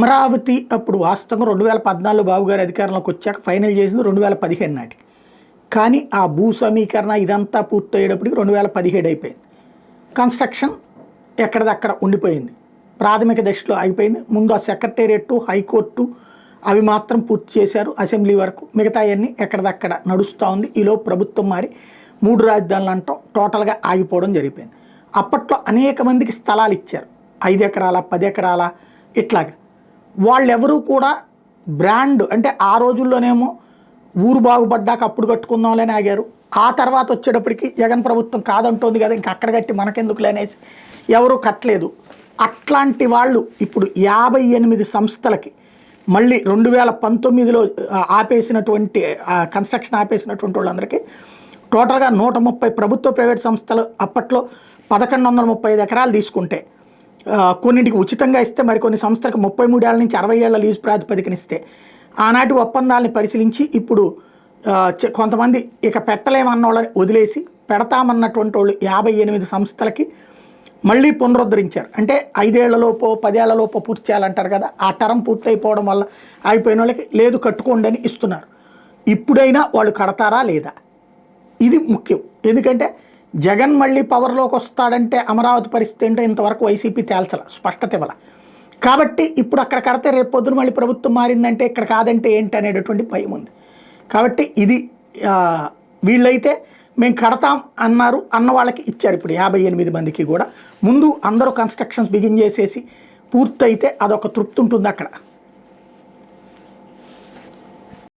అమరావతి అప్పుడు వాస్తవంగా 2014 బాబు గారు అధికారంలోకి వచ్చాక ఫైనల్ చేసింది 2015 నాటికి. కానీ ఆ భూ సమీకరణ ఇదంతా పూర్తయ్యేటప్పటికి 2017 అయిపోయింది. కన్స్ట్రక్షన్ ఎక్కడిదక్కడ ఉండిపోయింది. ప్రాథమిక దశలో అయిపోయింది. ముందు ఆ సెక్రటేరియట్, హైకోర్టు అవి మాత్రం పూర్తి చేశారు అసెంబ్లీ వరకు. మిగతా అన్నీ ఎక్కడిదక్కడ నడుస్తూ ఉంది. ఈలోపు ప్రభుత్వం మారి 3 రాజధానులు అంటాం టోటల్గా ఆగిపోవడం జరిగిపోయింది. అప్పట్లో అనేక మందికి స్థలాలు ఇచ్చారు, 5 ఎకరాల 10 ఎకరాల ఇట్లాగా. వాళ్ళెవరూ కూడా బ్రాండ్ అంటే ఆ రోజుల్లోనేమో ఊరు బాగుపడ్డాక అప్పుడు కట్టుకుందాంలేని ఆగారు. ఆ తర్వాత వచ్చేటప్పటికి జగన్ ప్రభుత్వం కాదంటోంది కదా, ఇంకా అక్కడ కట్టి మనకెందుకులే అనేసి ఎవరూ కట్టలేదు. అట్లాంటి వాళ్ళు ఇప్పుడు 58 సంస్థలకి మళ్ళీ 2019లో ఆపేసినటువంటి కన్స్ట్రక్షన్ ఆపేసినటువంటి వాళ్ళందరికీ టోటల్గా 130 ప్రభుత్వ ప్రైవేట్ సంస్థలు అప్పట్లో 1135 ఎకరాలు తీసుకుంటే కొన్నింటికి ఉచితంగా ఇస్తే మరికొన్ని సంస్థలకు 33 ఏళ్ల నుంచి 60 ఏళ్ల లీజు ప్రాతిపదికన ఇస్తే ఆనాటి ఒప్పందాలని పరిశీలించి ఇప్పుడు కొంతమంది ఇక పెట్టలేమన్న వాళ్ళని వదిలేసి పెడతామన్నటువంటి వాళ్ళు 58 సంస్థలకి మళ్ళీ పునరుద్ధరించారు. అంటే 5 ఏళ్లలోపో 10 ఏళ్లలోపో పూర్తి చేయాలంటారు కదా, ఆ టర్మ్ పూర్తి అయిపోవడం వల్ల అయిపోయిన వాళ్ళకి లేదు కట్టుకోండి అని ఇస్తున్నారు. ఇప్పుడైనా వాళ్ళు కడతారా లేదా ఇది ముఖ్యం. ఎందుకంటే జగన్ మళ్ళీ పవర్లోకి వస్తాడంటే అమరావతి పరిస్థితి ఏంటో ఇంతవరకు వైసీపీ తేల్చాల, స్పష్టత ఇవ్వాల. కాబట్టి ఇప్పుడు అక్కడ కడితే రేపు పొద్దున మళ్ళీ ప్రభుత్వం మారిందంటే ఇక్కడ కాదంటే ఏంటి అనేటటువంటి భయం ఉంది. కాబట్టి ఇది వీళ్ళైతే మేము కడతాం అన్నారు అన్న వాళ్ళకి ఇచ్చారు. ఇప్పుడు 58 మందికి కూడా ముందు అందరూ కన్స్ట్రక్షన్స్ బిగిన్ చేసేసి పూర్తయితే అదొక తృప్తి ఉంటుంది అక్కడ.